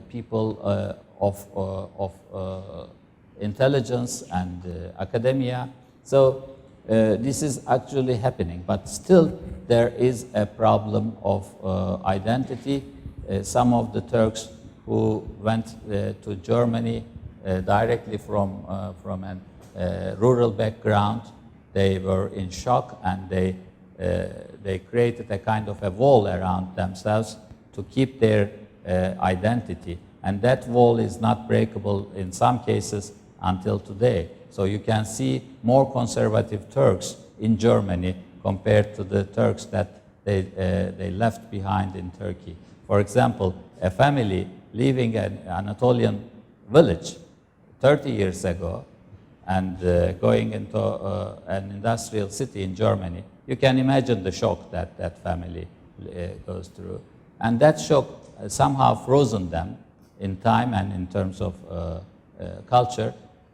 people of intelligence and academia. So this is actually happening, but still there is a problem of identity. Some of the Turks who went to Germany directly from a rural background, they were in shock, and they created a kind of a wall around themselves to keep their identity. And that wall is not breakable in some cases until today. So you can see more conservative Turks in Germany compared to the Turks that they left behind in Turkey. For example, a family leaving an Anatolian village 30 years ago and going into an industrial city in Germany, you can imagine the shock that that family goes through. And that shock somehow frozen them in time and in terms of culture.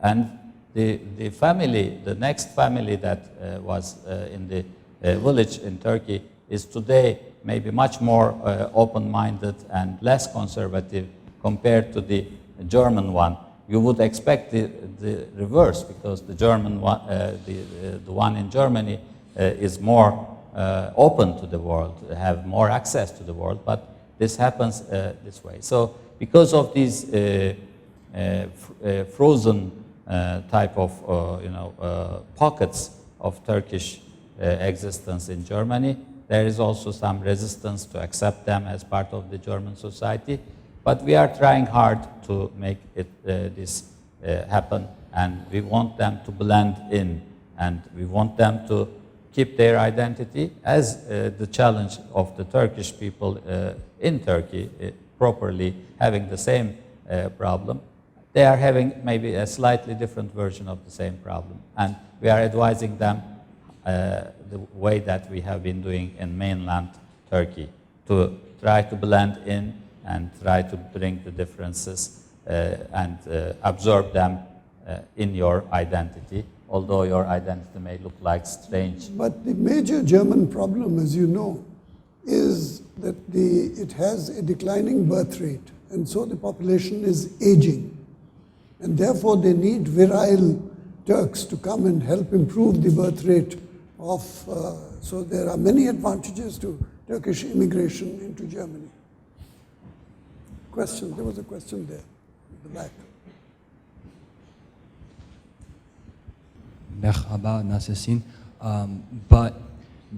And the family, the next family that was in the village in Turkey is today maybe much more open-minded and less conservative compared to the German one. You would expect the reverse, because the German one, the one in Germany is more open to the world, have more access to the world, but this happens this way. So because of these frozen type of pockets of Turkish existence in Germany, there is also some resistance to accept them as part of the German society. But we are trying hard to make this happen, and we want them to blend in, and we want them to keep their identity as the challenge of the Turkish people in Turkey, properly having the same problem. They are having maybe a slightly different version of the same problem, and we are advising them the way that we have been doing in mainland Turkey, to try to blend in and try to bring the differences and absorb them in your identity, although your identity may look like strange. But the major German problem, as you know, is that it has a declining birth rate, and so the population is aging. And therefore they need virile Turks to come and help improve the birth rate of, so there are many advantages to Turkish immigration into Germany. Question, there was a question there, in the back. Merhaba, Nasassin. But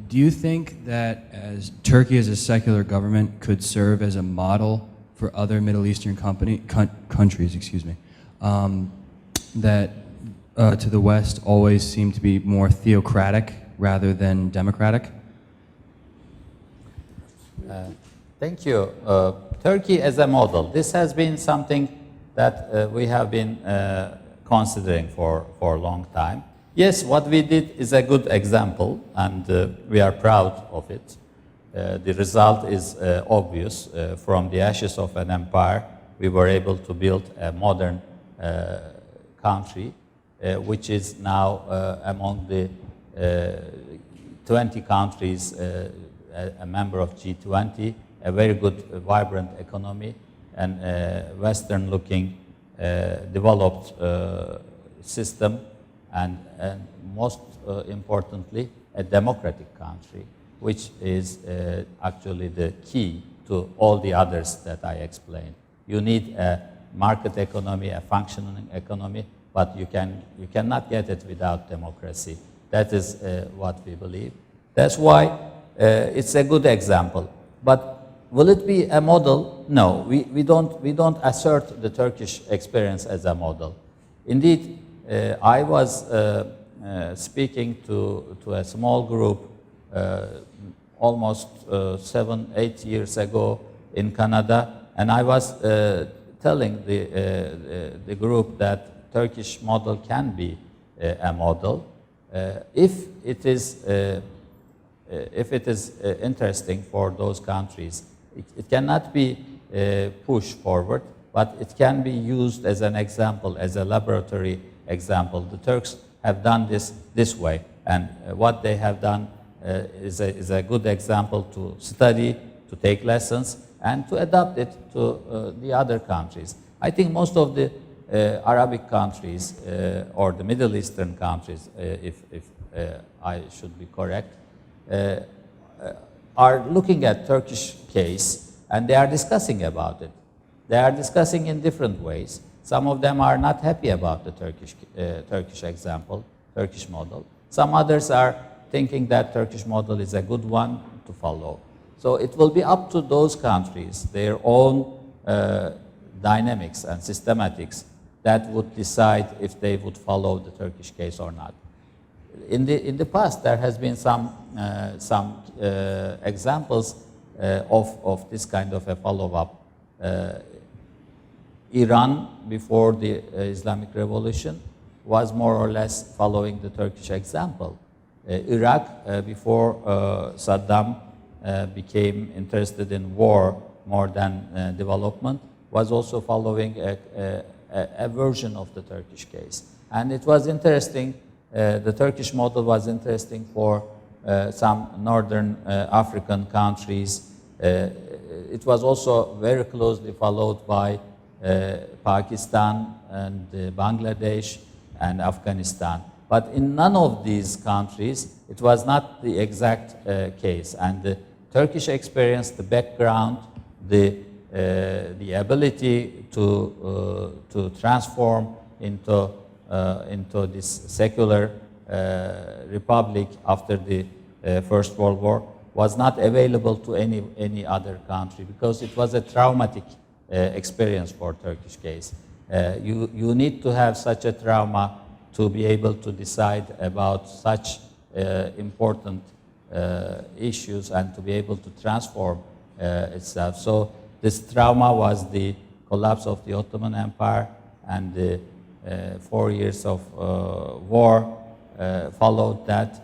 do you think that as Turkey as a secular government could serve as a model for other Middle Eastern countries, that to the West always seem to be more theocratic rather than democratic? Thank you. Turkey as a model. This has been something that we have been considering for a long time. Yes, what we did is a good example, and we are proud of it. The result is obvious. From the ashes of an empire, we were able to build a modern country, which is now among the 20 countries, a member of G20, a very good, vibrant economy, and Western-looking, developed system, and most importantly, a democratic country, which is actually the key to all the others that I explained. You need a market economy, a functioning economy, but you cannot get it without democracy. That is what we believe. That's why it's a good example. But will it be a model? No, we don't assert the Turkish experience as a model. Indeed, I was speaking to a small group almost 7-8 years ago in Canada, and I was telling the group that Turkish model can be a model if it is interesting for those countries. It cannot be pushed forward, but it can be used as an example, as a laboratory example. The Turks have done this way, and what they have done is a good example to study, to take lessons, and to adapt it to the other countries. I think most of the Arabic countries or the Middle Eastern countries, if I should be correct, are looking at Turkish case and they are discussing about it. They are discussing in different ways. Some of them are not happy about the Turkish example, Turkish model. Some others are thinking that Turkish model is a good one to follow. So it will be up to those countries, their own dynamics and systematics, that would decide if they would follow the Turkish case or not. In the past, there has been some examples of this kind of a follow-up. Iran, before the Islamic Revolution, was more or less following the Turkish example. Iraq, before Saddam became interested in war more than development, was also following a version of the Turkish case. And it was interesting, the Turkish model was interesting for some northern African countries. It was also very closely followed by Pakistan and Bangladesh and Afghanistan. But in none of these countries, it was not the exact case. And the Turkish experience, the background, the ability to transform into this secular republic after the First World War was not available to any other country, because it was a traumatic experience for Turkish case. You need to have such a trauma to be able to decide about such important issues and to be able to transform itself. So this trauma was the collapse of the Ottoman Empire, and the 4 years of war followed that,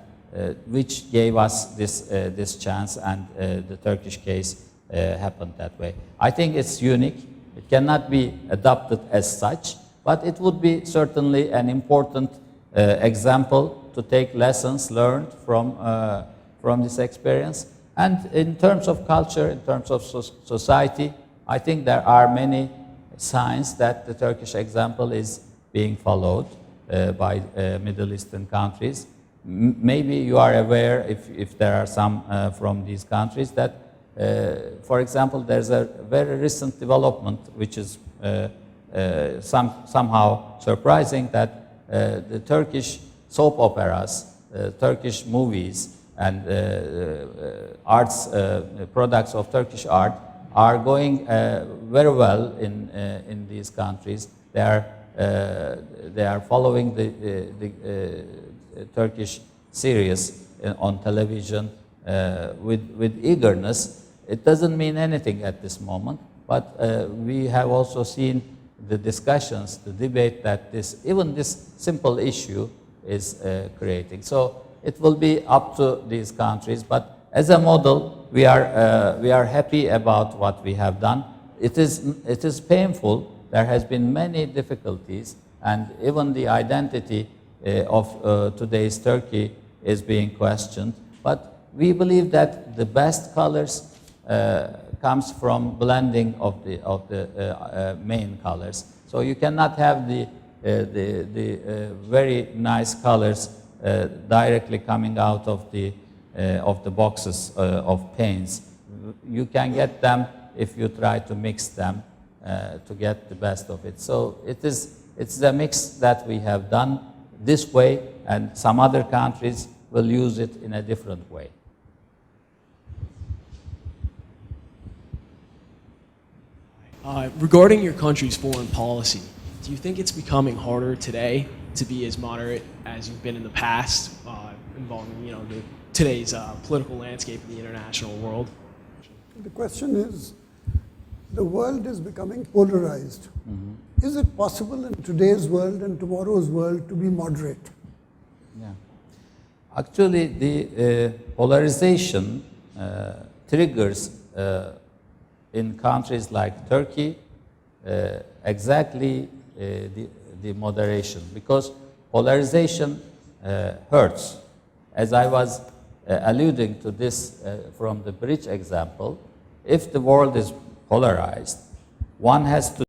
which gave us this chance, and the Turkish case happened that way. I think it's unique. It cannot be adopted as such, but it would be certainly an important example to take lessons learned from this experience. And in terms of culture, in terms of society, I think there are many signs that the Turkish example is being followed by Middle Eastern countries. Maybe you are aware, if there are some from these countries, that, for example, there's a very recent development which is somehow surprising, that the Turkish soap operas, Turkish movies, and arts products of Turkish art are going very well in these countries. They are following the Turkish series on television with eagerness. It doesn't mean anything at this moment, but we have also seen the discussions, the debate that even this simple issue is creating. So it will be up to these countries, but as a model, we are happy about what we have done. It is painful. There has been many difficulties, and even the identity of today's Turkey is being questioned. But we believe that the best colors comes from blending of the main colors. So you cannot have the very nice colors directly coming out of the boxes of paints. You can get them if you try to mix them to get the best of it. So it's the mix that we have done this way, and some other countries will use it in a different way. Regarding your country's foreign policy, do you think it's becoming harder today to be as moderate as you've been in the past, involving today's political landscape in the international world? The question is, the world is becoming polarized. Mm-hmm. Is it possible in today's world and tomorrow's world to be moderate? Yeah. Actually, the polarization triggers in countries like Turkey exactly the moderation, because polarization hurts. As I was alluding to this from the bridge example, if the world is polarized, one has to